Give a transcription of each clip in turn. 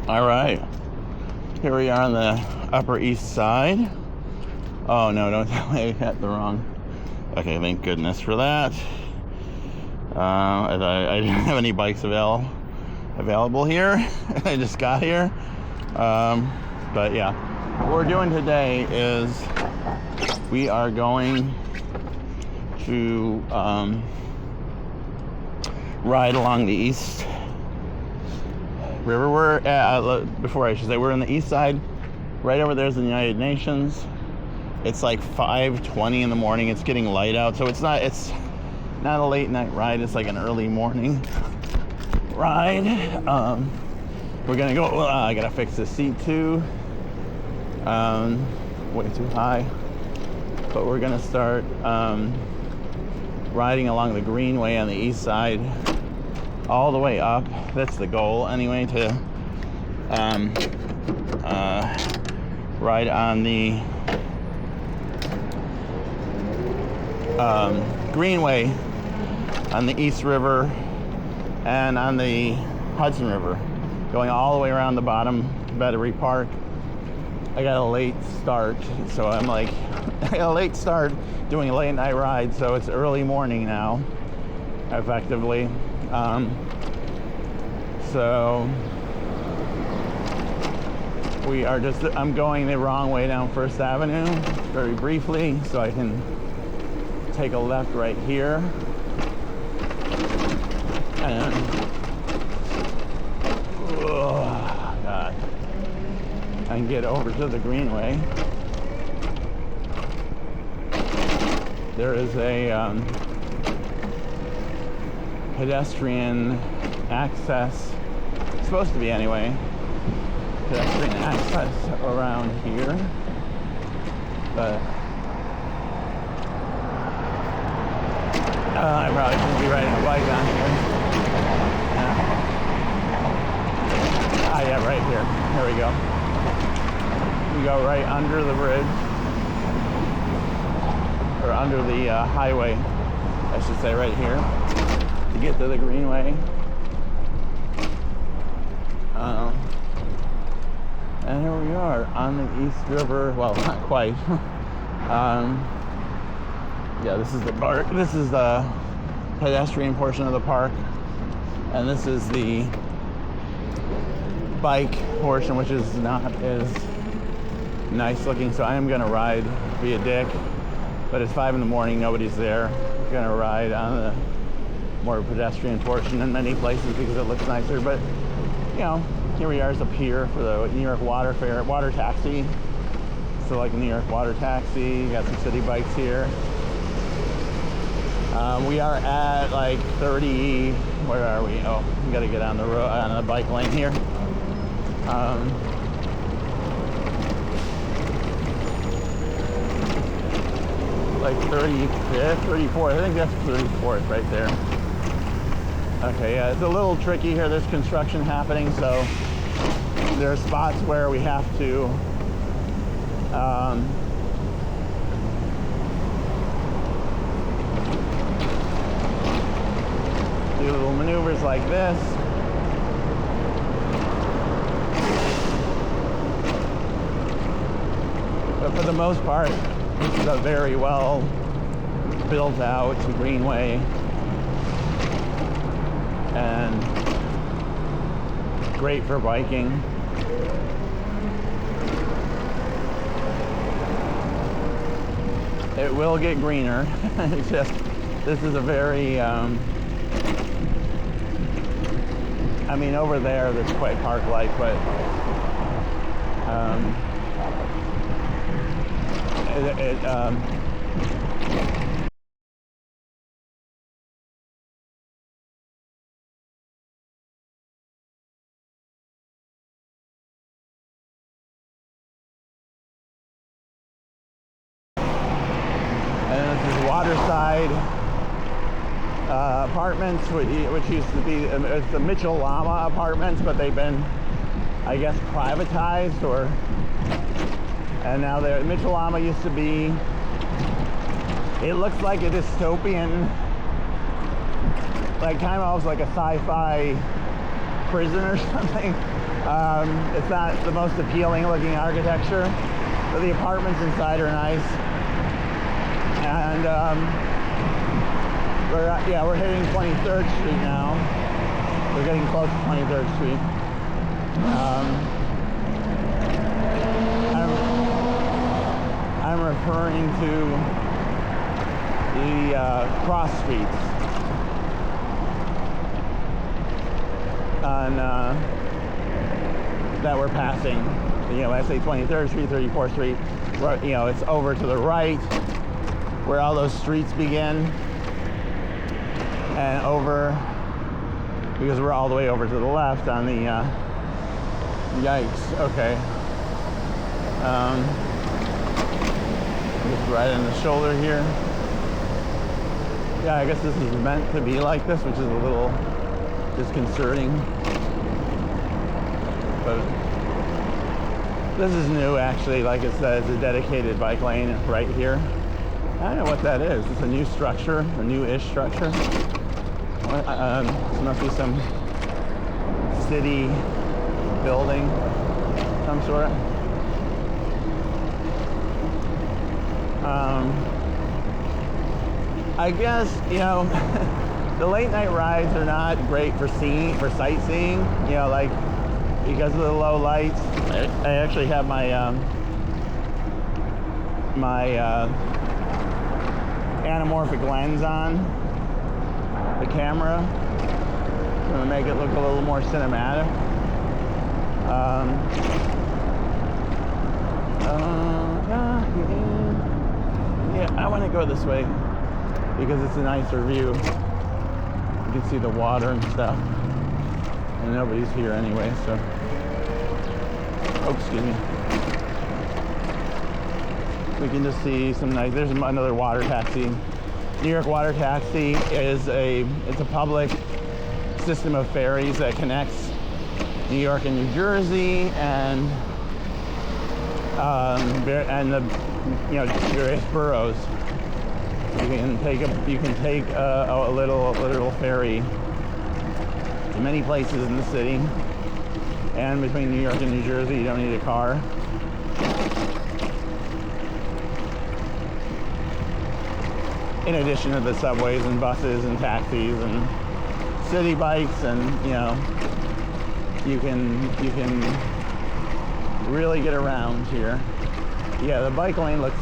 All right, here we are on the Upper East Side. Oh no, don't tell me I hit the wrong. Okay, thank goodness for that. I didn't have any bikes available here. I just got here. But yeah, what we're doing today is we are going to ride along the East River. We're we're on the east side. Right over there is the United Nations. It's like 5:20 in the morning. It's getting light out, so it's not a late night ride. It's like an early morning ride. We're gonna go. I gotta fix the seat too. Way too high. But we're gonna start riding along the Greenway on the east side, all the way up. That's the goal, anyway. To ride on the Greenway on the East River and on the Hudson River, going all the way around the bottom to Battery Park. I got a late start, so I'm like, I got a late start doing a late night ride, so it's early morning now, effectively. So I'm going the wrong way down First Avenue, very briefly, so I can take a left right here. And, oh God, I can get over to the Greenway. There is a pedestrian access, supposed to be anyway, pedestrian access around here, but I probably shouldn't be riding a bike on here. Yeah, right here. Here we go. We go right under the bridge, or under the highway, I should say, right here, to get to the Greenway. And here we are on the East River. Well, not quite. Yeah, this is the park. This is the pedestrian portion of the park, and this is the bike portion, which is not as nice looking. So I am gonna ride, be a dick, but it's 5 in the morning, nobody's there. I'm gonna ride on the more pedestrian portion in many places because it looks nicer. But you know, here we are as a pier for the New York water taxi. So like a New York water taxi, you got some city bikes here. We are at like 30, where are we? Oh, we gotta get on the road, on the bike lane here. Like 35th, 34th, I think that's 34th right there. Okay, yeah, it's a little tricky here. There's construction happening, so there are spots where we have to do little maneuvers like this. But for the most part, this is a very well built out Greenway and great for biking. It will get greener. It's just, this is a very, I mean, over there's quite park-like, but Waterside Apartments, which used to be, it's the Mitchell-Lama Apartments, but they've been, I guess, privatized, and now Mitchell-Lama used to be, it looks like a dystopian, like kind of almost like a sci-fi prison or something. It's not the most appealing looking architecture, but the apartments inside are nice. And we're hitting 23rd Street now. We're getting close to 23rd Street. I'm referring to the cross streets on that we're passing. You know, when I say 23rd Street, 34th Street, where, you know, it's over to the right where all those streets begin, and over, because we're all the way over to the left on the yikes. Okay. Just right in the shoulder here. Yeah, I guess this is meant to be like this, which is a little disconcerting. But this is new, actually. Like it says, a dedicated bike lane right here. I don't know what that is. It's a new structure, a new-ish structure. This must be some city building, some sort. I guess, you know, the late night rides are not great for sightseeing, you know, like, because of the low lights. I actually have my anamorphic lens on the camera. I'm gonna make it look a little more cinematic. Yeah, I want to go this way because it's a nicer view. You can see the water and stuff, and nobody's here anyway, so. Oh, excuse me. We can just see some nice. There's another water taxi. New York Water Taxi is it's a public system of ferries that connects New York and New Jersey and the various boroughs. You can take a little ferry to many places in the city, and between New York and New Jersey, you don't need a car. In addition to the subways and buses and taxis and city bikes, and you know, you can really get around here. Yeah, the bike lane looks,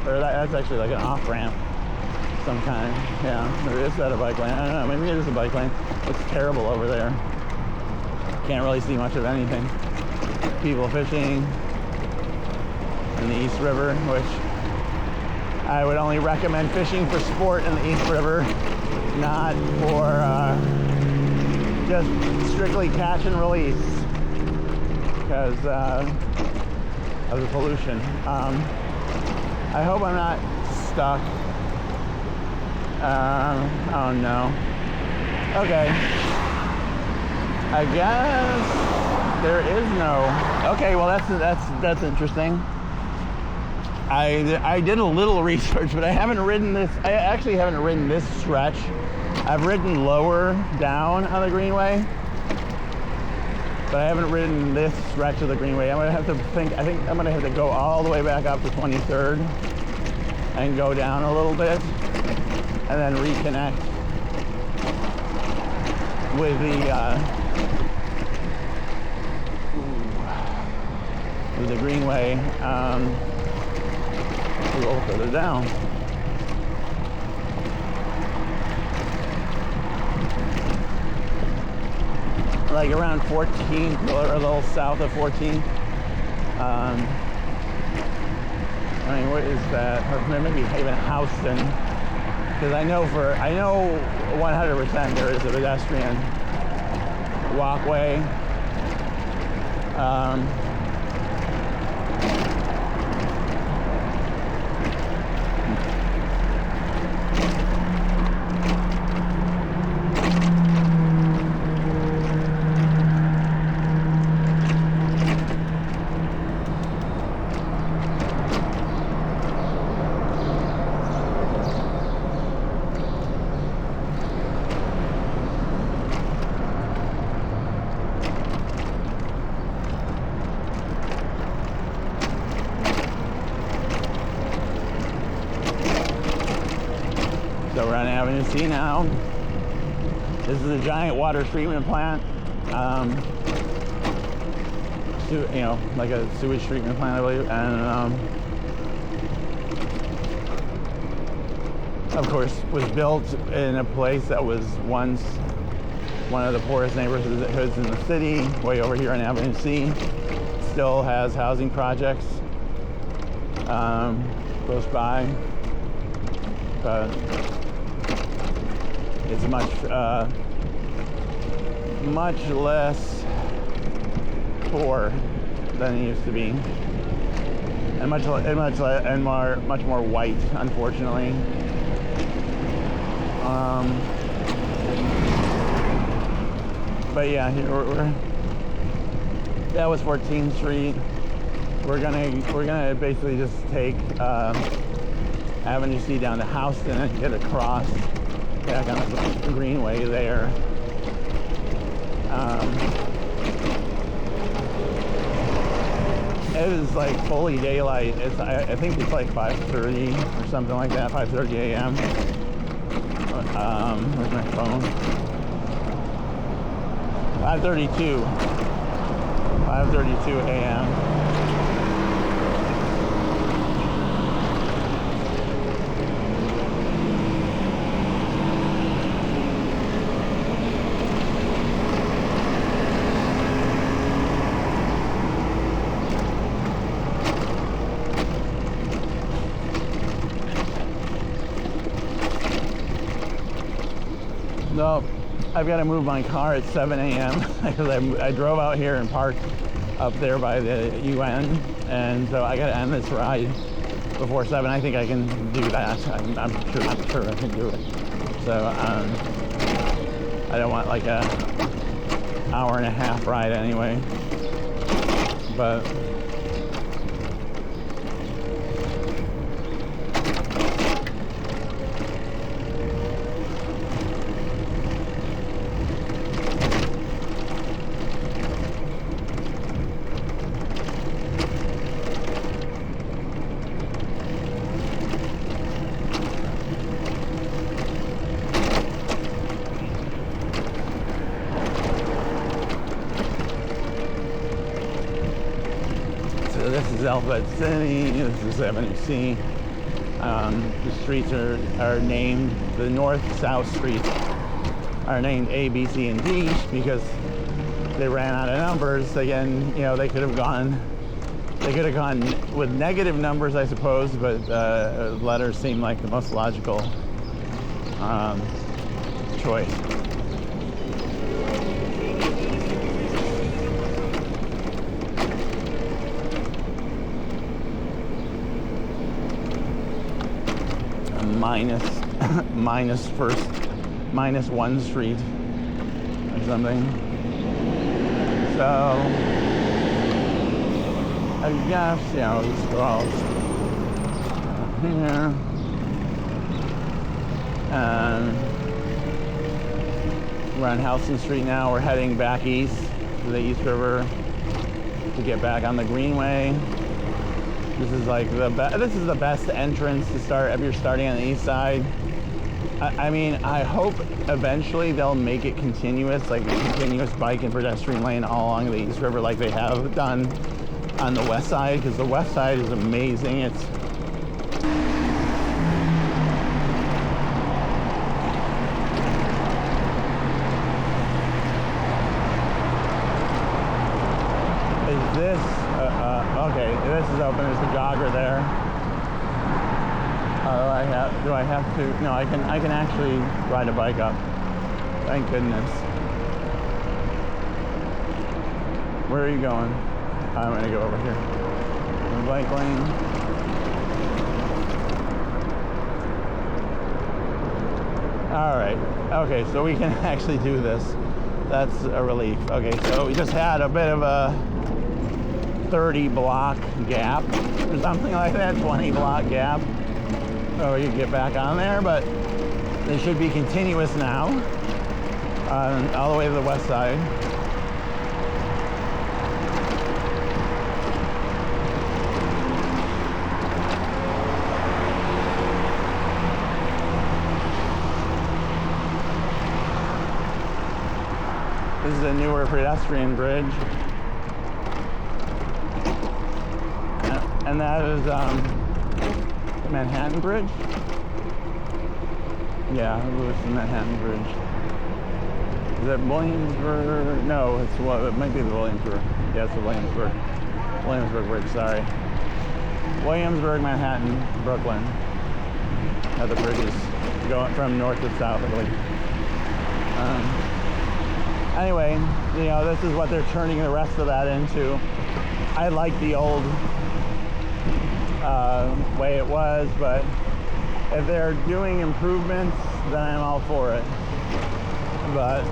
or that's actually like an off ramp, some kind. Yeah, or is that a bike lane? I don't know. Maybe it is a bike lane. It's terrible over there. Can't really see much of anything. People fishing in the East River, which I would only recommend fishing for sport in the East River, not for just strictly catch and release, because of the pollution. I hope I'm not stuck. Oh no. Okay. I guess there is no. Okay, well that's interesting. I did a little research, but I haven't ridden this. I actually haven't ridden this stretch. I've ridden lower down on the Greenway, but I haven't ridden this stretch of the Greenway. I think I'm gonna have to go all the way back up to 23rd and go down a little bit, and then reconnect with the Greenway. A little further down. Like around 14th or a little south of 14th. I mean, what is that? Or maybe even Houston. Because I know 100% there is a pedestrian walkway. Avenue C now. This is a giant water treatment plant. Like a sewage treatment plant, I believe. And of course, was built in a place that was once one of the poorest neighborhoods in the city, way over here on Avenue C. Still has housing projects close by, but it's much less poor than it used to be, and much more white, unfortunately. But yeah, that was 14th Street. We're gonna basically just take Avenue C down to Houston and get across back on the Greenway there. It is like fully daylight. I think it's like 5:30 or something like that, 5:30 a.m. Where's my phone? 5:32 a.m. So I've got to move my car at 7 a.m. because I drove out here and parked up there by the UN, and so I got to end this ride before 7. I think I can do that. I'm sure I can do it. So I don't want like a hour and a half ride anyway, but Alphabet City, this is Avenue C. The streets are named, the north-south streets are named A, B, C, and D because they ran out of numbers. Again, they could have gone with negative numbers, I suppose, but letters seem like the most logical choice. minus 1 street or something. So I guess just go out here, and we're on Hudson Street now. We're heading back east to the East River to get back on the Greenway. This is like this is the best entrance to start if you're starting on the east side. I mean, I hope eventually they'll make it continuous, like a continuous bike and pedestrian lane all along the East River like they have done on the west side, because the west side is amazing. Is this okay, this is open. There's a jogger there. Do I have to? No, I can actually ride a bike up. Thank goodness. Where are you going? I'm gonna go over here. The bike lane. All right. Okay, so we can actually do this. That's a relief. Okay, so we just had a bit of a 30 block gap or something like that, 20 block gap. So you can get back on there, but they should be continuous now all the way to the west side. This is a newer pedestrian bridge. And that is the Manhattan Bridge. Yeah, it's the Manhattan Bridge. Is that Williamsburg? No, it might be the Williamsburg. Yeah, it's the Williamsburg Bridge, sorry. Williamsburg, Manhattan, Brooklyn. Are the bridges going from north to south, I believe. Anyway, you know, this is what they're turning the rest of that into. I like the old way it was, but if they're doing improvements, then I'm all for it. But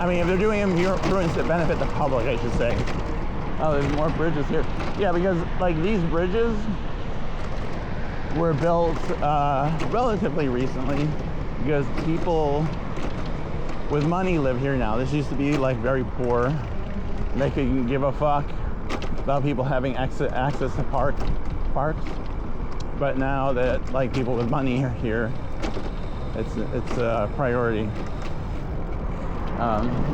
I mean, if they're doing improvements that benefit the public, I should say. Oh, there's more bridges here. Yeah, because like these bridges were built relatively recently because people with money live here now. This used to be like very poor. They couldn't give a fuck about people having access to parks. But now that like people with money are here, it's a priority.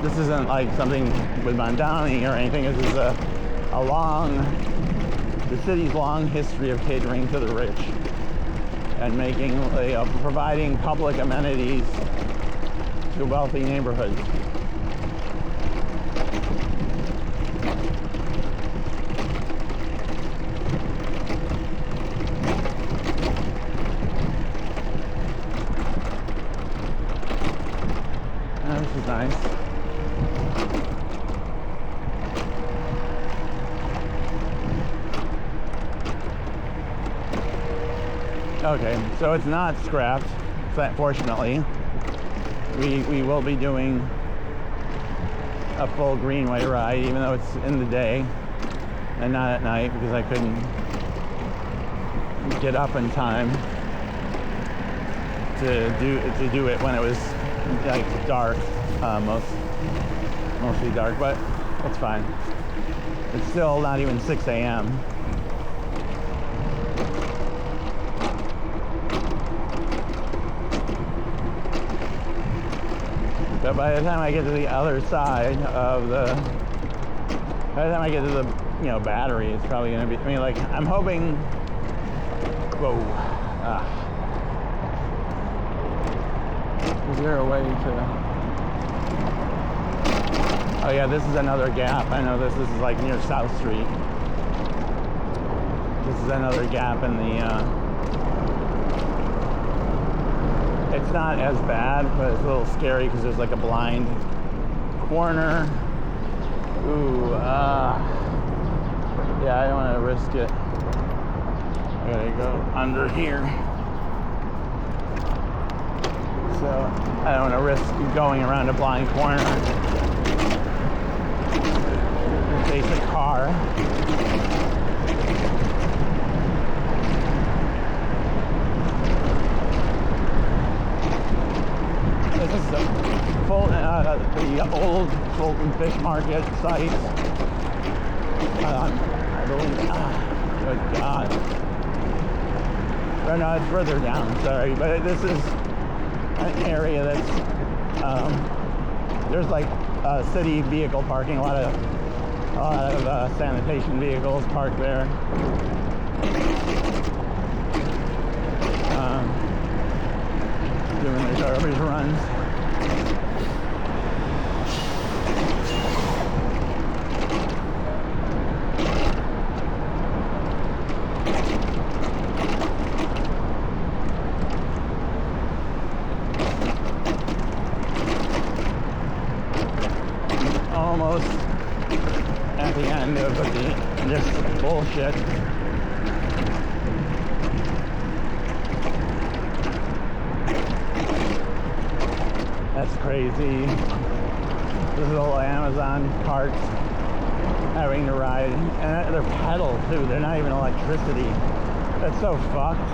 This isn't like something with Mondani or anything. This is the city's long history of catering to the rich and making, providing public amenities to wealthy neighborhoods. This is nice. Okay, so it's not scrapped, fortunately. We will be doing a full Greenway ride, even though it's in the day and not at night, because I couldn't get up in time to do it when it was like dark, mostly dark, but it's fine. It's still not even 6 a.m. But by the time I get to the other side of by the time I get to the, battery, it's probably gonna be, I'm hoping, whoa, is there a way to, oh yeah, this is another gap. I know this is like near South Street. This is another gap in the, it's not as bad, but it's a little scary because there's like a blind corner. Ooh, yeah, I don't want to risk it. I gotta go under here. So I don't want to risk going around a blind corner in case a car. This is the old Fulton Fish Market site. I believe. Good God. Or no, it's further down. Sorry, but this is an area that's there's like city vehicle parking. A lot of sanitation vehicles parked there. Doing their garbage runs. Almost at the end of this bullshit. That's crazy. This is all Amazon carts having to ride. And they're pedal too. They're not even electricity. That's so fucked.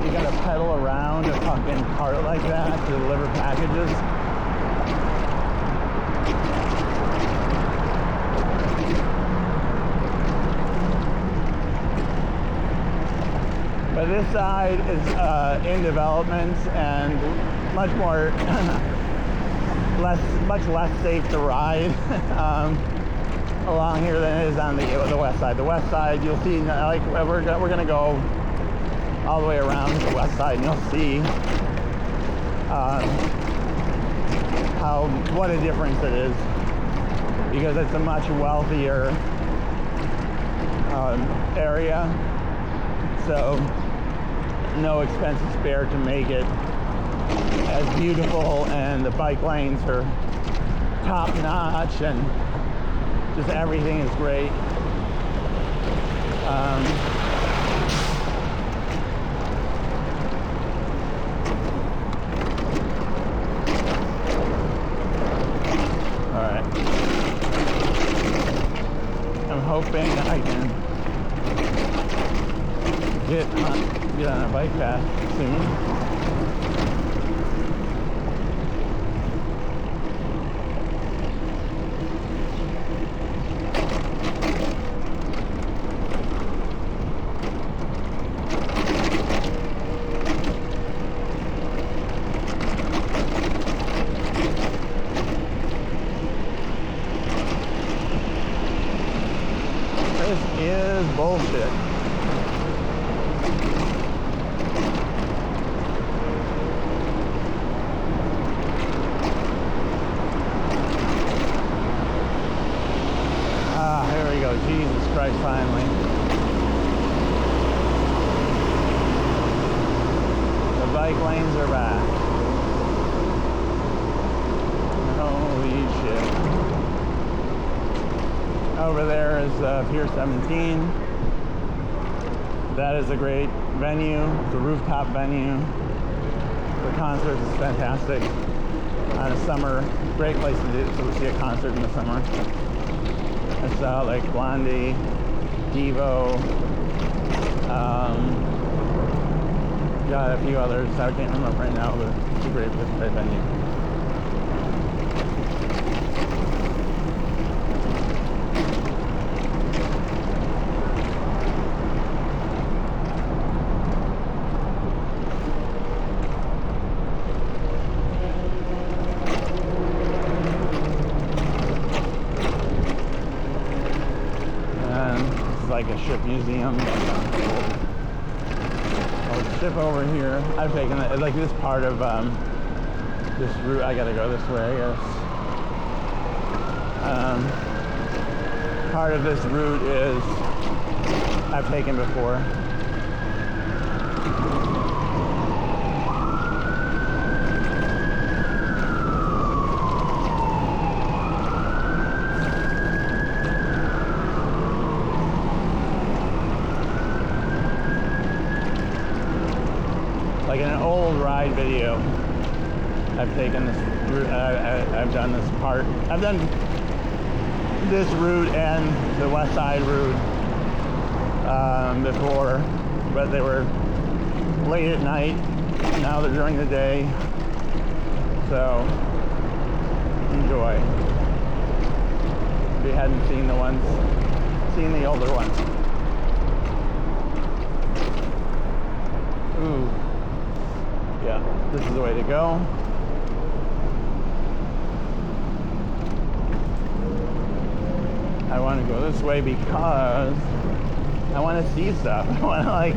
You gotta pedal around a fucking cart like that to deliver packages. But this side is in development, and much more much less safe to ride along here than it is on the west side. The west side, you'll see, like we're gonna go all the way around the west side, and you'll see what a difference it is, because it's a much wealthier area, so no expenses spared to make it as beautiful, and the bike lanes are top notch, and just everything is great. Alright. I'm hoping I can get on a bike path soon. This is bullshit. Here we go. Jesus Christ, finally. The bike lanes are back. Holy shit. Over there is Pier 17. That is a great venue. It's a rooftop venue for concerts. It's fantastic. On a summer, great place to see a concert in the summer. I saw like Blondie, Devo, got a few others. I can't remember right now, but it's a great venue. Like a ship museum. Oh, ship over here. I've taken it, like this part of this route. I gotta go this way, I guess. Part of this route is I've taken before. Like in an old ride video, I've taken this route, I've done this part. I've done this route and the west side route before, but they were late at night. Now they're during the day, so enjoy. If you hadn't seen the older ones. Ooh. Yeah, this is the way to go. I want to go this way because I want to see stuff. I want to like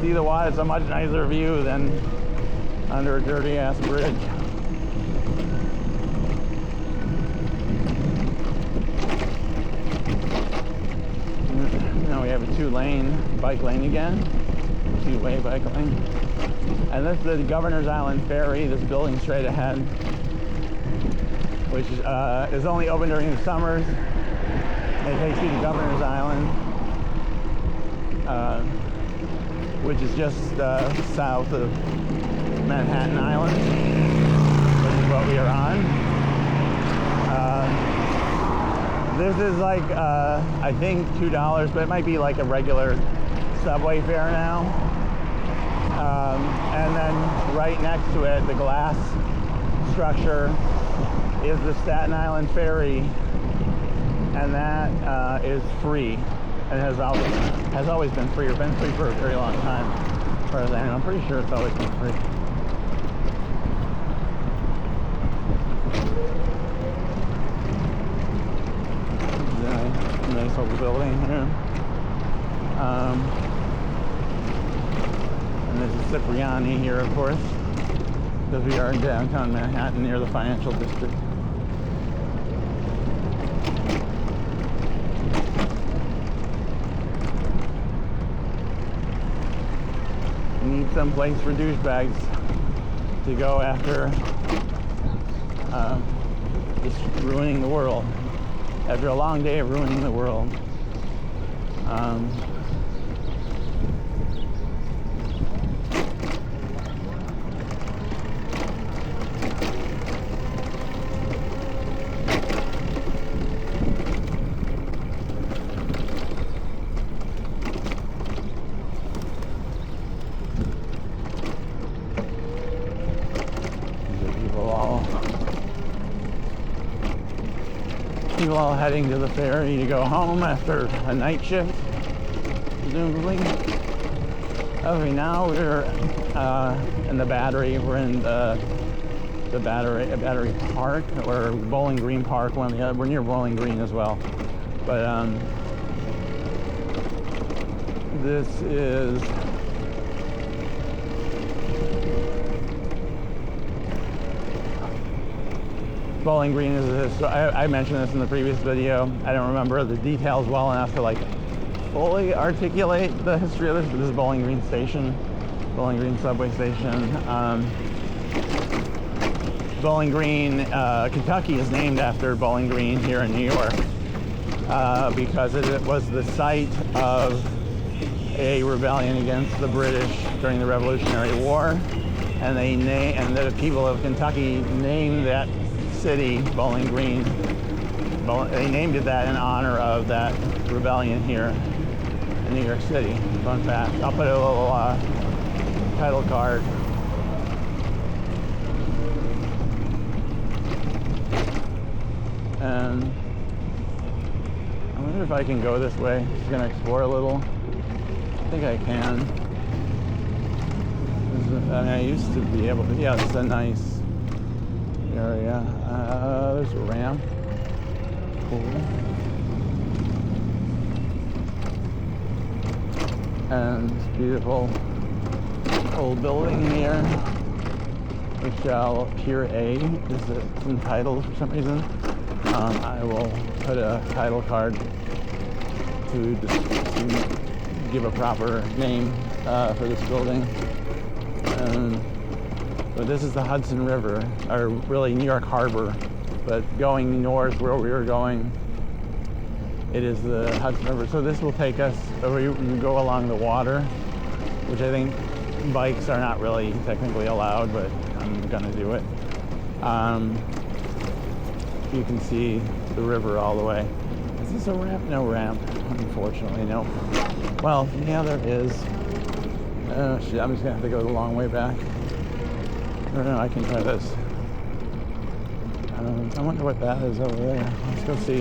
see the water. It's a much nicer view than under a dirty ass bridge. Now we have a two-lane bike lane again. Two-way bike lane. And this is the Governor's Island Ferry, this building straight ahead, which is only open during the summers. It takes you to Governor's Island, which is just south of Manhattan Island, which is what we are on. This is like, I think $2, but it might be like a regular subway fare now. And then right next to it, the glass structure is the Staten Island Ferry, and that is free, and has always been free, or been free for a very long time. As far as I know, I'm pretty sure it's always been free. And there's a Cipriani here, of course, because we are in downtown Manhattan near the financial district. We need some place for douchebags to go after just ruining the world. After a long day of ruining the world. People all heading to the ferry to go home after a night shift, presumably. Okay, now we're in the Battery. We're in the Battery Park, or Bowling Green Park. One of the other. We're near Bowling Green as well. But this is Bowling Green is I mentioned this in the previous video. I don't remember the details well enough to fully articulate the history of this, but this is Bowling Green Station, Bowling Green subway station. Bowling Green, Kentucky is named after Bowling Green here in New York because it was the site of a rebellion against the British during the Revolutionary War, and the people of Kentucky named that city Bowling Green. They named it that in honor of that rebellion here in New York City. Fun fact. I'll put a little title card. And I wonder if I can go this way. Just gonna explore a little. I think I can. I used to be able to. Yeah, it's a nice area. There's a ramp. Cool. And this beautiful old building here, which Pier A is entitled for some reason. I will put a title card to give a proper name for this building. But this is the Hudson River, or really New York Harbor. But going north where we were going, it is the Hudson River. So this will take us, we go along the water, which I think bikes are not really technically allowed, but I'm gonna do it. You can see the river all the way. Is this a ramp? No ramp, unfortunately, no. Well, yeah, there is. Oh shit, I'm just gonna have to go the long way back. No, I can try this. I wonder what that is over there. Let's go see.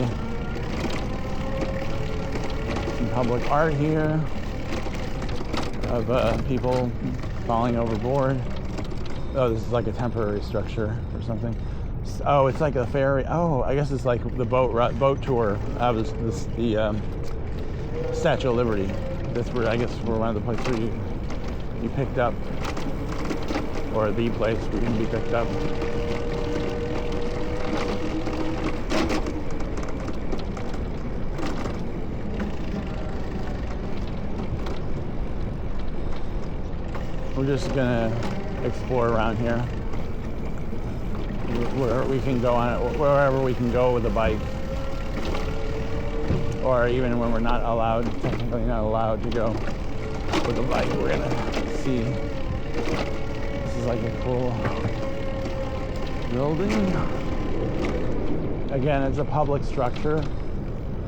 Some public art here of people falling overboard. Oh, this is like a temporary structure or something. Oh, it's like a ferry. Oh, I guess it's like the boat tour. The Statue of Liberty. That's where, I guess, we're one of the places where you picked up, or the place where you can be picked up. We're just gonna explore around here, where we can go on it, wherever we can go with a bike, or even when we're not allowed, technically not allowed to go with a bike. We're gonna see. This is like a cool building. Again, it's a public structure.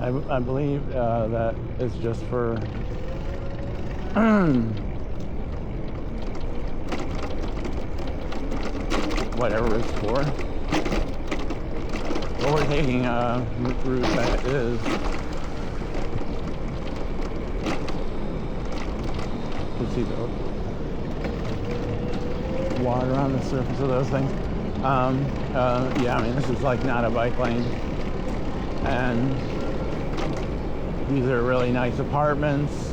I believe that it's just for whatever it's for. But we're taking a route that is to see the water on the surface of those things. Yeah, I mean, this is like not a bike lane, and these are really nice apartments.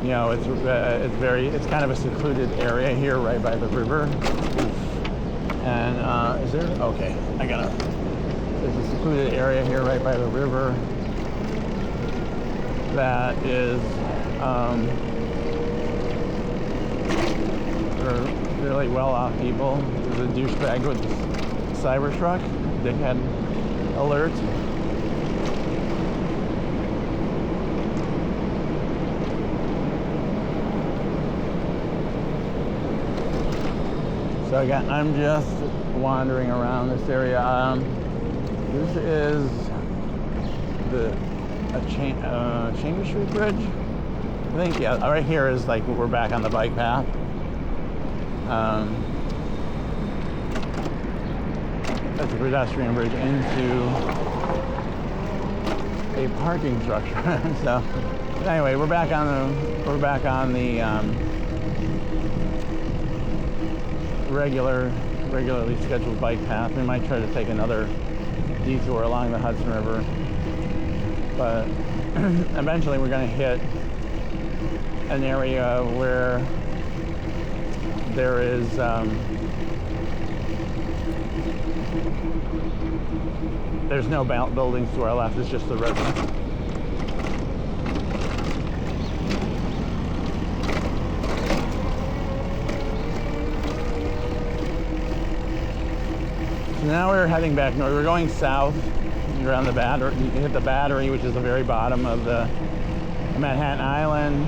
You know, it's kind of a secluded area here, right by the river. And is there? Okay, there's a secluded area here, right by the river. That is, for really well-off people. There's a douchebag with a Cybertruck, dickhead alert. So again, I'm just wandering around this area. This is a Chambers Street Bridge. I think, yeah, right here is like we're back on the bike path. That's a pedestrian bridge into a parking structure. So anyway, we're back on the regularly scheduled bike path. We might try to take another detour along the Hudson River, but eventually we're going to hit an area where there is there's no buildings to our left. It's just the river. So now we're heading back north. We're going south around the Battery. You can hit the Battery, which is the very bottom of the Manhattan Island.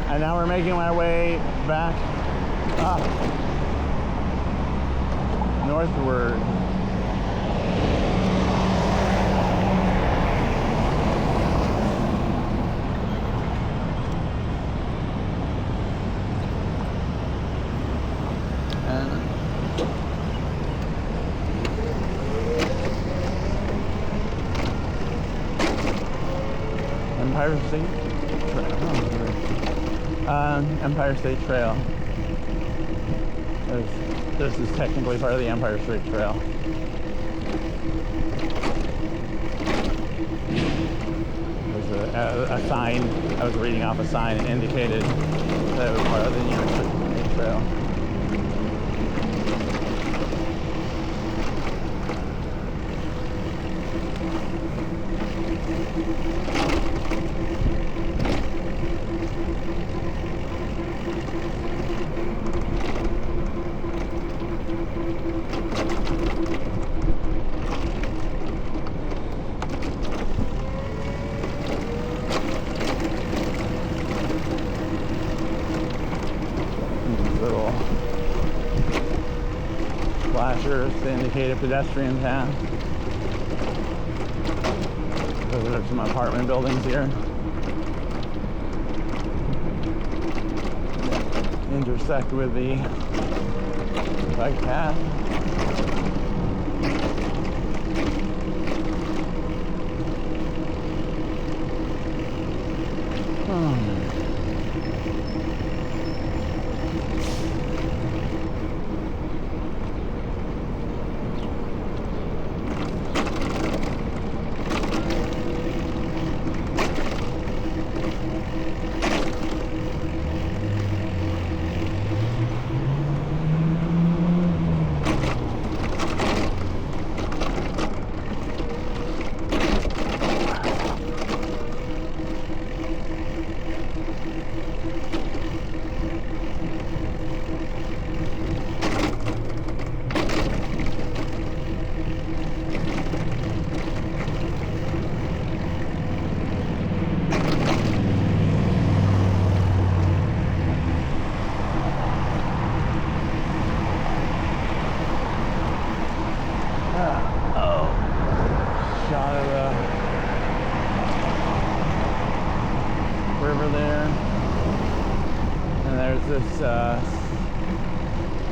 And now we're making our way back up northward. Empire State Trail. This is technically part of the Empire State Trail. There's a sign. I was reading off a sign that indicated that it was part of the New York State Trail. To indicate a pedestrian path. Those are some apartment buildings here. Intersect with the bike path.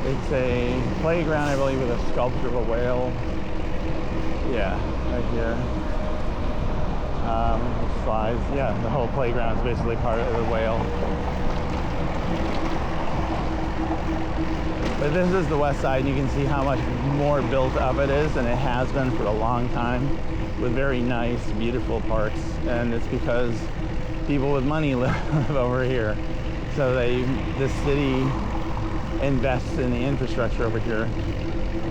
It's a playground, I believe, with a sculpture of a whale. Yeah, right here. Slides. Yeah, the whole playground is basically part of the whale. But this is the west side, and you can see how much more built up it is than it has been for a long time, with very nice, beautiful parks. And it's because people with money live over here. So the city invests in the infrastructure over here.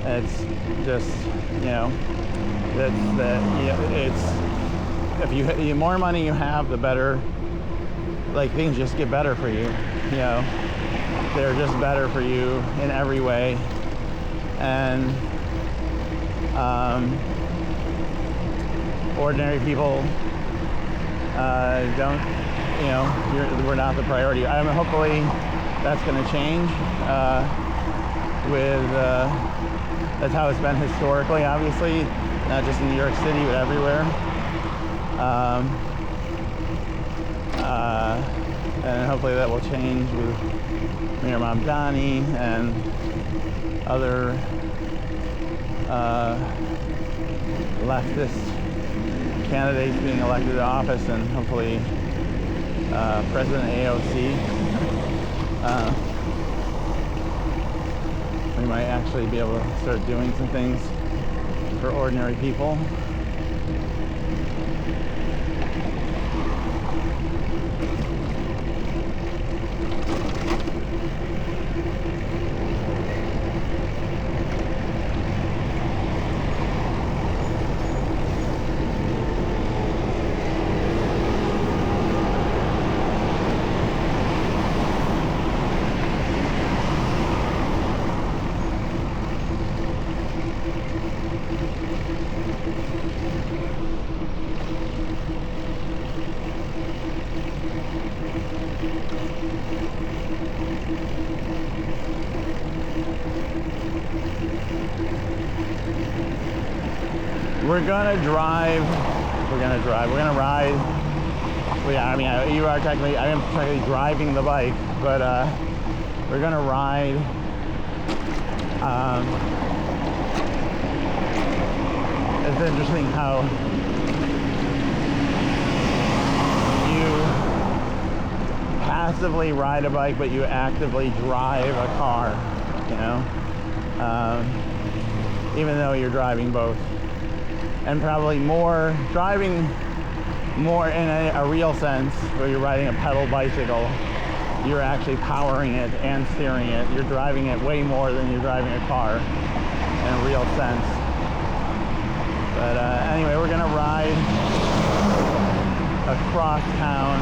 And it's just, it's, if the more money you have, the better, like, things just get better for you, they're just better for you in every way. And ordinary people don't, we're not the priority. Hopefully that's going to change that's how it's been historically, obviously, not just in New York City, but everywhere. And hopefully that will change with Mayor Mamdani and other leftist candidates being elected to office, and hopefully President AOC. We might actually be able to start doing some things for ordinary people. We're gonna ride. Well, yeah, I mean, I am technically driving the bike, but we're gonna ride. It's interesting how you passively ride a bike, but you actively drive a car, even though you're driving both. And probably driving more in a real sense, where you're riding a pedal bicycle, you're actually powering it and steering it. You're driving it way more than you're driving a car in a real sense. But anyway, we're gonna ride across town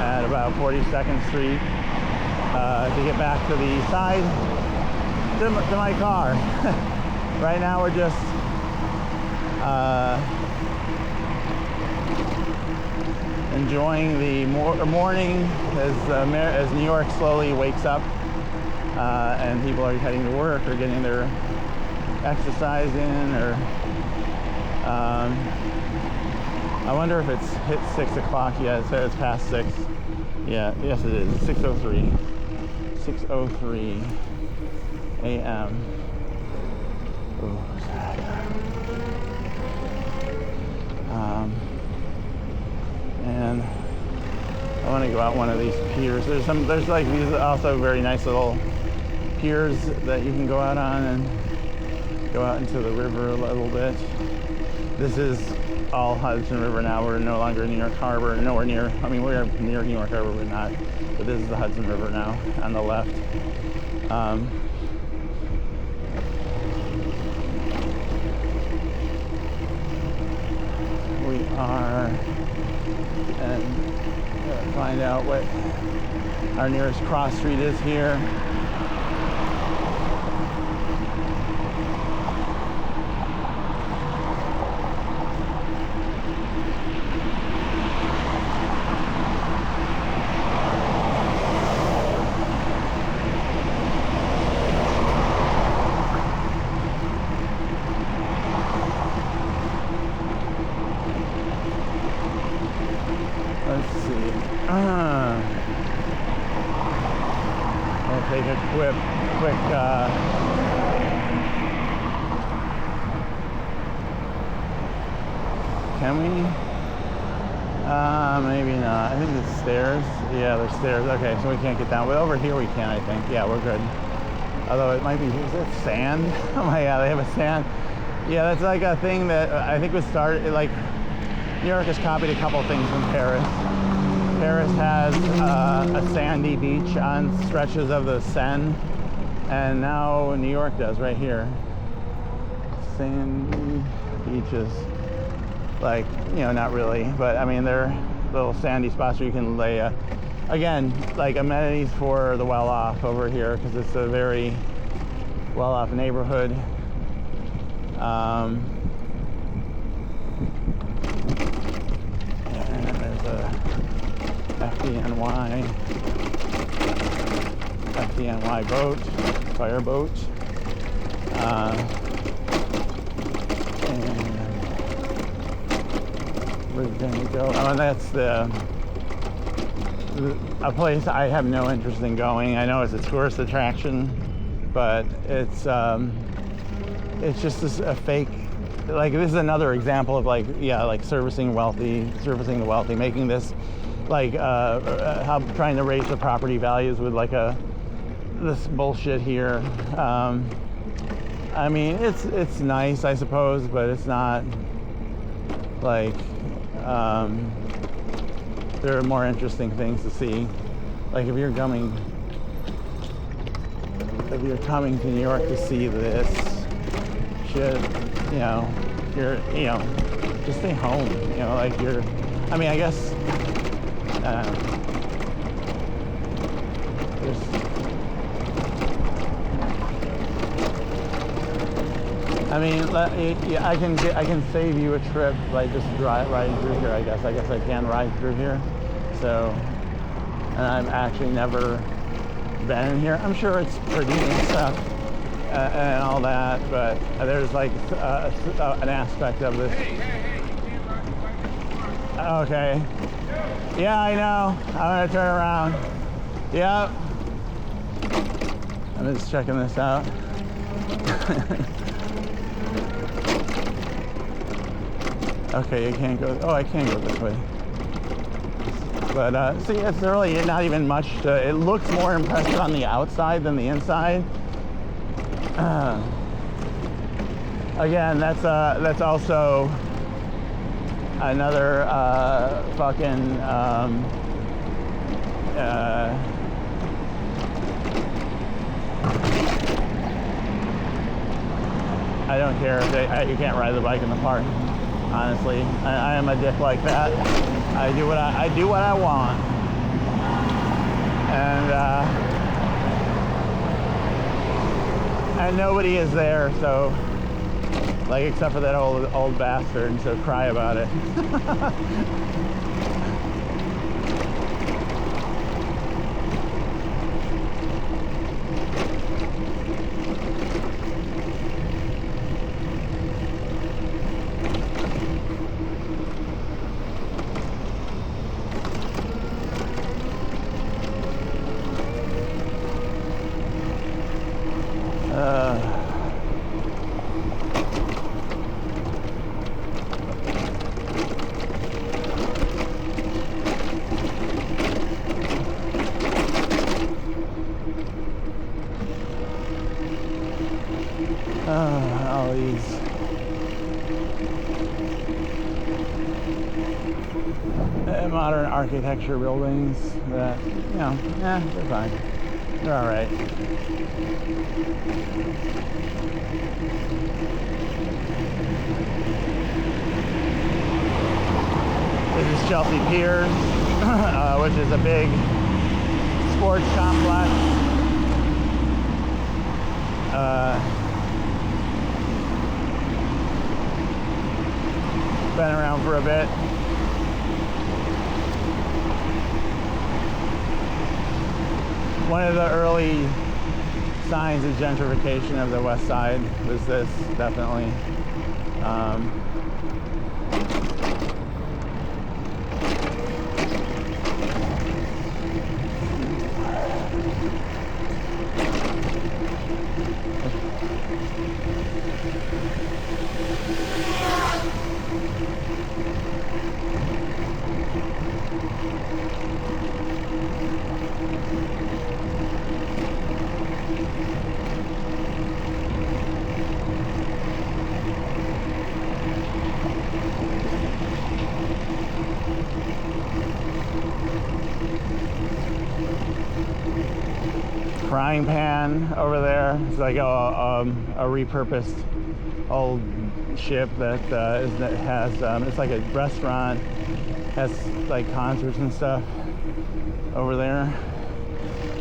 at about 42nd Street to get back to the side to my car. Right now we're just enjoying the morning as New York slowly wakes up and people are heading to work or getting their exercise in, or I wonder if it's hit 6 o'clock yet. It says it's past 6. Yeah, yes it is. 6:03 a.m. Ooh, sad. And I want to go out one of these piers. There's like these also very nice little piers that you can go out on and go out into the river a little bit. This is all Hudson River now. We're no longer in New York Harbor, nowhere near. I mean, we're near New York Harbor, but not. But this is the Hudson River now on the left. We are, and find out what our nearest cross street is here. We'll take a quick can we? Maybe not. I think it's stairs. Yeah, there's stairs. Okay, so we can't get down. But over here we can, I think. Yeah, we're good. Although it might be, is that sand? Oh my God, they have a sand. Yeah, that's like a thing that I think was started, like, New York has copied a couple things from Paris. Paris has a sandy beach on stretches of the Seine, and now New York does right here. Sandy beaches. Like, you know, not really, but I mean, they're little sandy spots where you can lay again, like amenities for the well-off over here, because it's a very well-off neighborhood. And there's a FDNY boat, fire boat. And where's it gonna go? Oh, and that's a place I have no interest in going. I know it's a tourist attraction, but it's just a fake. Like, this is another example of like servicing the wealthy, making this like how trying to raise the property values with like this bullshit here. I mean, it's nice, I suppose, but it's not like there are more interesting things to see. Like if you're coming to New York to see this shit, you know, just stay home. You know, like I mean, I guess I can save you a trip by just riding through here. I guess I can ride through here. So, and I've actually never been in here. I'm sure it's pretty and stuff and all that, but there's like an aspect of this. Okay. Yeah, I know. I'm gonna turn around. Yep. I'm just checking this out. Okay, you can't go. Oh, I can go this way. But see, it's really not even much. It looks more impressive on the outside than the inside. Again, that's also another fucking. I don't care if you can't ride the bike in the park. Honestly, I am a dick like that. I do what I want, and nobody is there. So, like, except for that old bastard, and so cry about it. All these modern architecture buildings that, you know, they're fine. They're all right. This is Chelsea Pier, which is a big sports complex. Been around for a bit. One of the early signs of gentrification of the West Side was this, definitely. frying pan over there. It's like a repurposed old ship that has it's like a restaurant, has like concerts and stuff over there.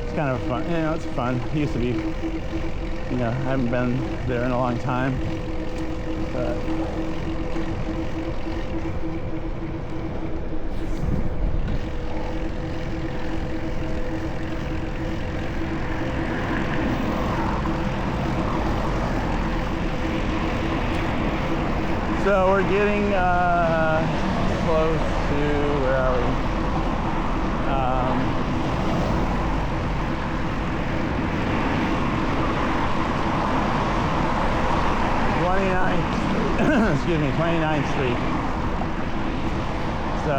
It's kind of fun, you know. It's fun. It used to be, you know, I haven't been there in a long time, but so we're getting close to, where are we? 29th, excuse me, 29th Street. So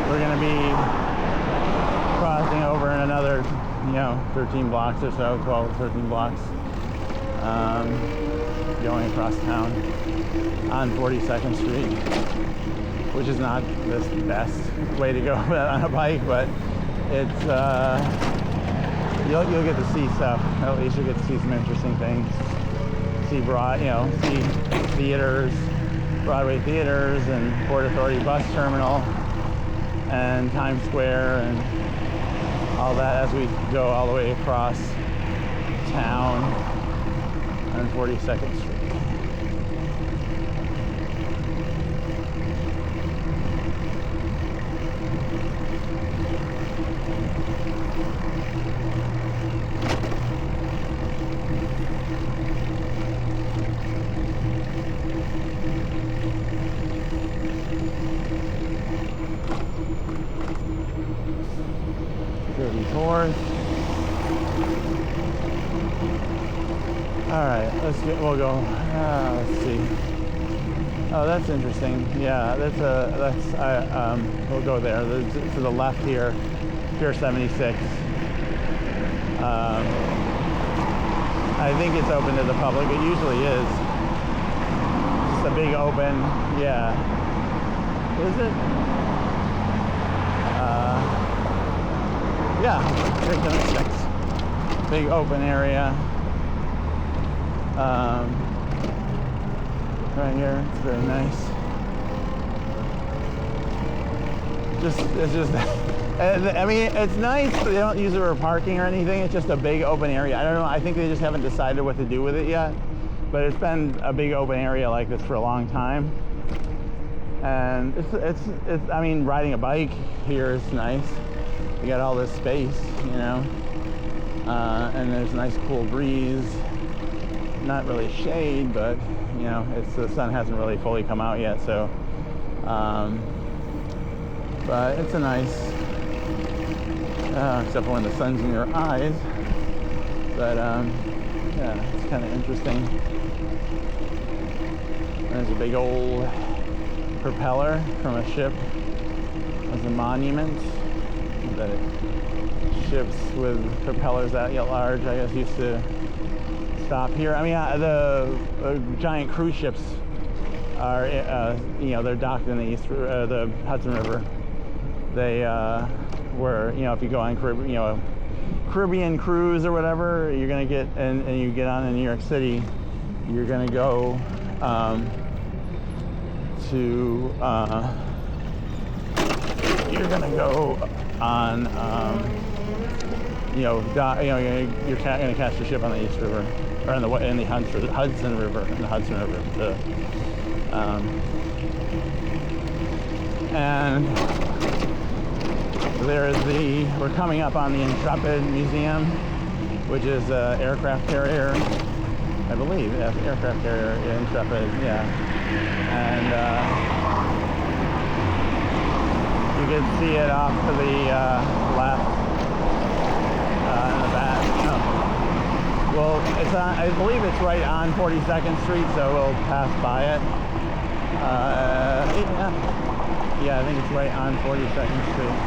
we're gonna be crossing over in another, you know, 13 blocks or so, 12, 13 blocks, going across town on 42nd Street, which is not the best way to go on a bike, but it's you'll get to see stuff. At least you'll get to see some interesting things. See see theaters, Broadway theaters, and Port Authority bus terminal, and Times Square, and all that as we go all the way across town on 42nd Street. All right, we'll go. Let's see. Oh, that's interesting. Yeah, we'll go there. To the left here, Pier 76. I think it's open to the public. It usually is. Just a big open. Yeah. Is it? Yeah, Pier 76. Big open area. Right here, it's very nice. It's just, I mean, it's nice. They don't use it for parking or anything. It's just a big open area. I don't know. I think they just haven't decided what to do with it yet. But it's been a big open area like this for a long time. And it's. I mean, riding a bike here is nice. You got all this space, you know, and there's a nice cool breeze. Not really shade, but you know, the sun hasn't really fully come out yet, so but it's a nice, except for when the sun's in your eyes, but yeah, it's kind of interesting. There's a big old propeller from a ship as a monument that ships with propellers that large, I guess, used to stop here. I mean, the giant cruise ships are, you know, they're docked in the Hudson River. They were, you know, if you go on Caribbean cruise or whatever, you're gonna get, and you get on in New York City, you're gonna go on, you're gonna catch the ship on the East River, or in the Hudson River, and we're coming up on the Intrepid Museum, which is an aircraft carrier, I believe. Yeah, aircraft carrier, Intrepid, yeah. And you can see it off to the left in the back. Oh. Well, it's on, I believe it's right on 42nd Street, so we'll pass by it. Yeah, I think it's right on 42nd Street.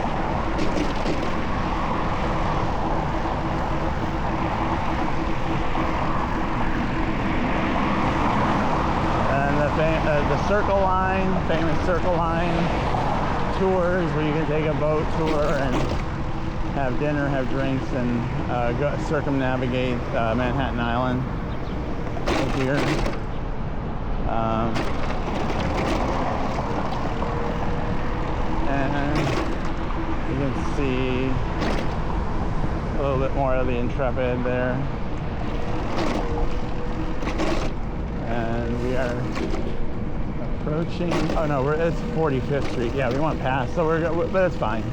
And the Circle Line, famous Circle Line tours, where you can take a boat tour and have dinner, have drinks, and go circumnavigate Manhattan Island here. And you can see a little bit more of the Intrepid there. And we are approaching, oh no, it's 45th Street. Yeah, we went past, so but it's fine.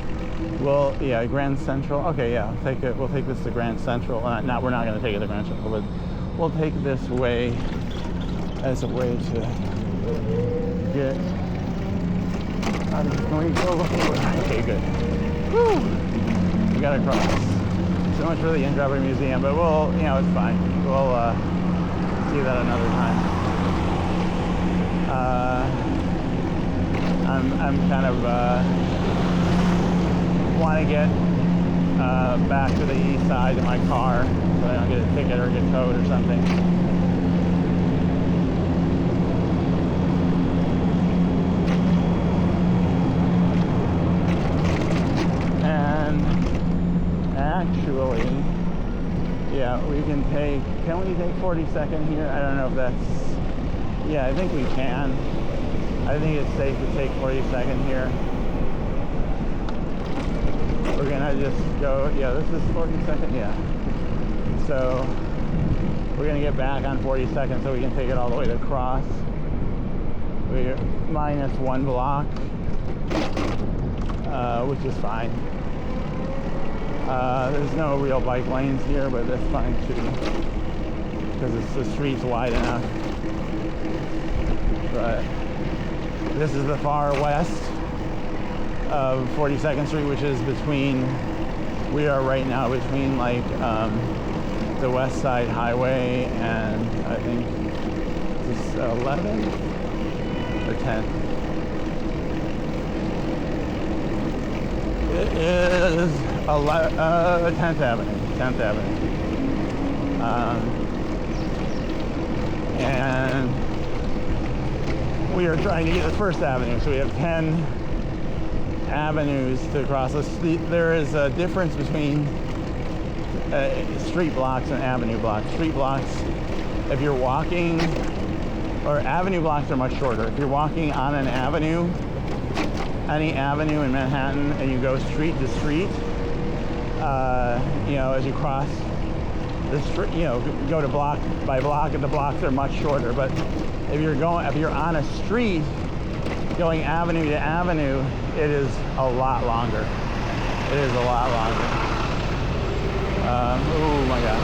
Well, yeah, Grand Central. Okay, yeah, we'll take this to Grand Central. We're not going to take it to Grand Central, but we'll take this way as a way to get. Can we go look over? Okay, good. Woo! We got to cross. So much for the Intrepid Museum, but we'll, it's fine. We'll see that another time. I'm kind of want to get back to the east side in my car so I don't get a ticket or get towed or something. And actually, yeah, we can we take 42nd here? I don't know if that's, yeah, I think we can. I think it's safe to take 42nd here. We're gonna just go, yeah, this is 42nd, yeah. So we're gonna get back on 42nd so we can take it all the way to Cross. We're minus 1 block, which is fine. There's no real bike lanes here, but that's fine too, because the street's wide enough. But this is the far west of 42nd Street, which is we are right now between like the West Side Highway and I think this 11 or 10. It is 10th Avenue. 10th Avenue. And we are trying to get to First Avenue, so we have 10 avenues to cross. There is a difference between street blocks and avenue blocks. Street blocks, if you're walking, or avenue blocks are much shorter. If you're walking on an avenue, any avenue in Manhattan, and you go street to street, as you cross the street, go to block by block, and the blocks are much shorter. But if you're on a street going avenue to avenue, it is a lot longer. It is a lot longer. Oh my God.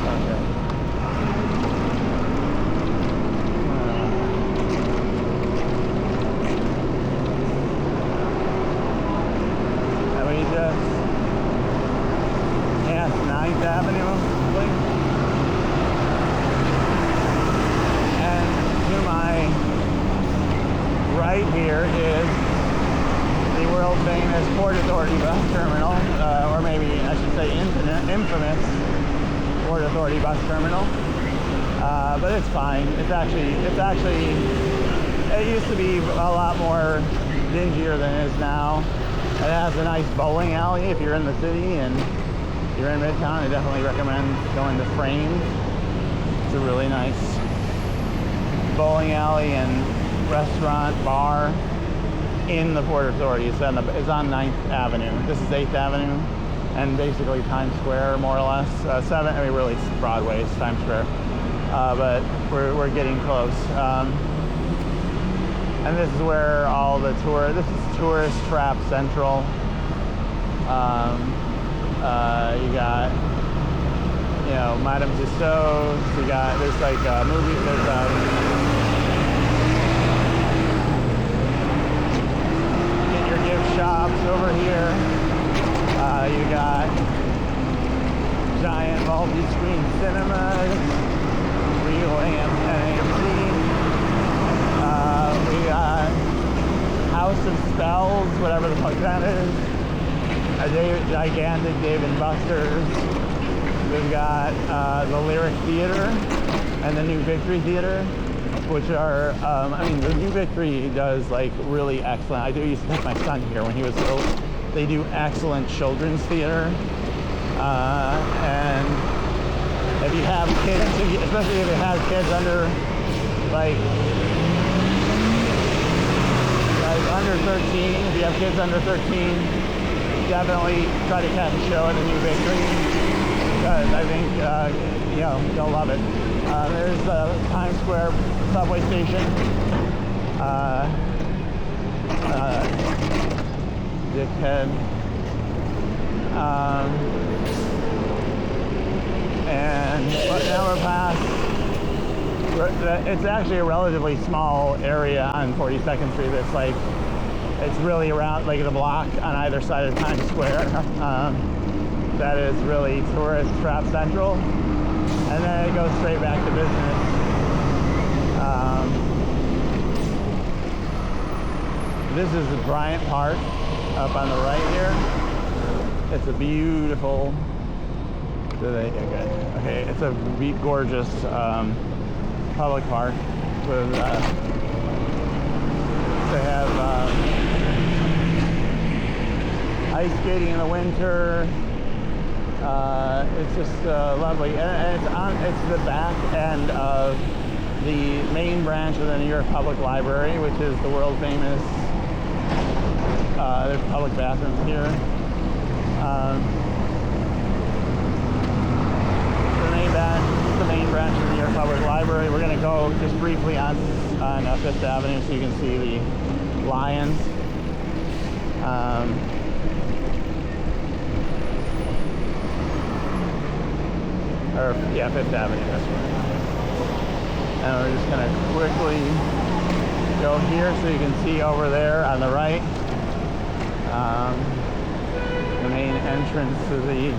Okay. And we just passed 9th Avenue, please. And to my right here is the world famous Port Authority bus terminal, or maybe I should say infamous Port Authority bus terminal. But it's fine. It used to be a lot more dingier than it is now. It has a nice bowling alley if you're in the city and you're in Midtown. I definitely recommend going to Frames. It's a really nice bowling alley and restaurant, bar in the Port Authority. It's on 9th Avenue. This is 8th Avenue and basically Times Square, more or less. 7th, I mean really Broadway, it's Times Square. But we're getting close. And this is where all the this is Tourist Trap Central. You got, Madame Tussauds. There's like a movie, your gift shops over here. You got giant multi-screen cinemas, real AMC. We got House of Spells, whatever the fuck that is. A gigantic Dave & Buster's. We've got the Lyric Theater and the New Victory Theater, which are, the New Victory does like really excellent. I used to take my son here when he was little. They do excellent children's theater. And if you have kids, especially if you have kids under under 13, if you have kids under 13, definitely try to catch a show at the New Victory, because I think you'll love it. There's the Times Square subway station. Dickhead. And now we're past. It's actually a relatively small area on 42nd Street. It's really around like the block on either side of Times Square. That is really tourist trap central, and then it goes straight back to business. This is the Bryant Park up on the right here. It's a beautiful. Okay, it's a gorgeous public park with. They have ice skating in the winter. It's just lovely, and it's the back end of the main branch of the New York Public Library, which is the world famous. There's public bathrooms here. The main branch of the New York Public Library. We're going to go just briefly on Fifth Avenue so you can see the lions. Fifth Avenue, that's right. And we're just going to quickly go here so you can see over there on the right the main entrance to the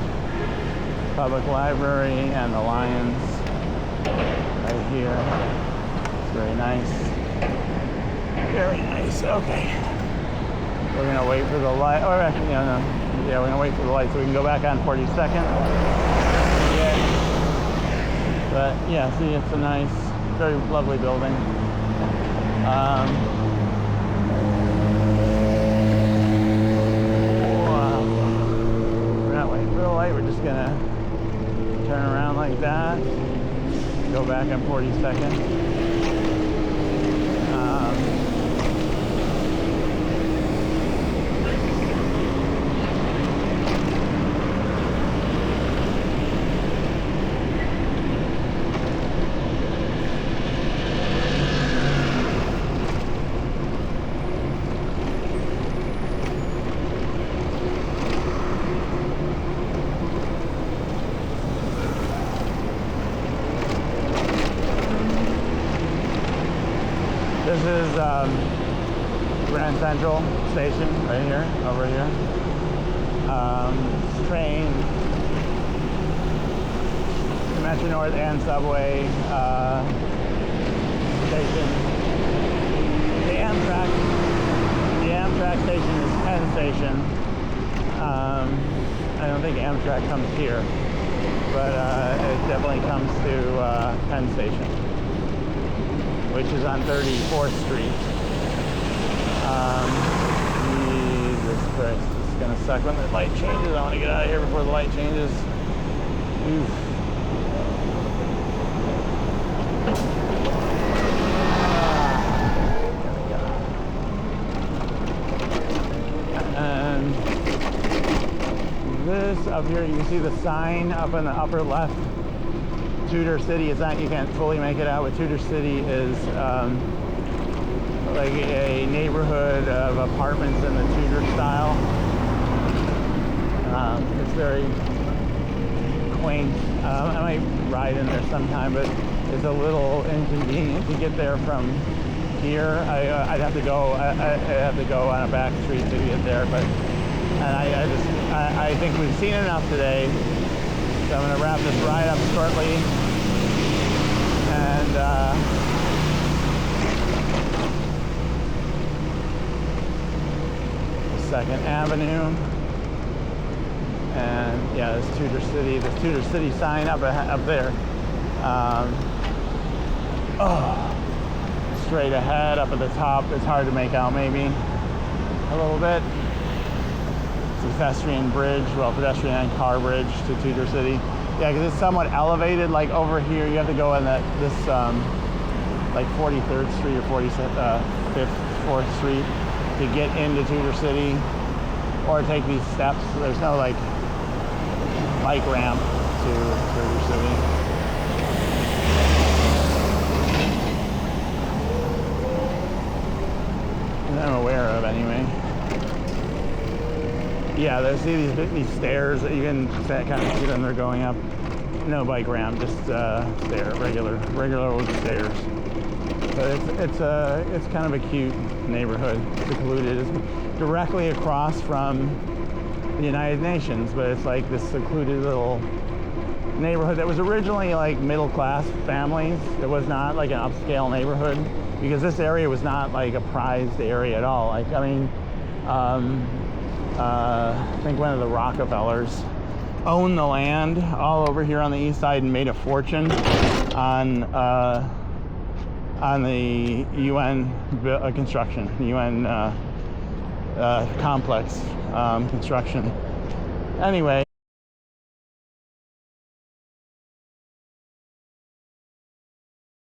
public library and the lions right here. It's very nice. Very nice. Okay. We're going to wait for the light. Or actually, no. Yeah, we're going to wait for the light so we can go back on 42nd. Yeah. But yeah, see, it's a nice, very lovely building. We're not waiting for the light. We're just going to turn around like that. Go back on 42nd. This is Grand Central Station right here, over here. Train, the Metro North and subway station. The Amtrak station is Penn Station. I don't think Amtrak comes here, but it definitely comes to Penn Station, which is on 34th Street. Jesus Christ, this is gonna suck when the light changes. I want to get out of here before the light changes. Oof. And this up here, you can see the sign up in the upper left. Tudor City is not, you can't fully make it out, but Tudor City is like a neighborhood of apartments in the Tudor style. It's very quaint. I might ride in there sometime, but it's a little inconvenient to get there from here. I'd have to go. I have to go on a back street to get there, but I think we've seen enough today. So I'm going to wrap this ride up shortly. And Second Avenue. And yeah, this Tudor City sign up there. Straight ahead up at the top. It's hard to make out maybe a little bit. It's a pedestrian bridge, well, pedestrian and car bridge to Tudor City. Yeah, because it's somewhat elevated. Like over here, you have to go on this like 43rd Street or 4th Street to get into Tudor City, or take these steps. There's no like bike ramp to Tudor City. That I'm aware of, anyway. Yeah, there's these stairs that you can kind of see them. They're going up. No bike ramp, just regular old stairs. But it's kind of a cute neighborhood, secluded. It's directly across from the United Nations, but it's like this secluded little neighborhood that was originally like middle-class families. It was not like an upscale neighborhood, because this area was not like a prized area at all. Like, I mean, I think one of the Rockefellers owned the land all over here on the east side and made a fortune on the UN construction, UN complex construction. Anyway.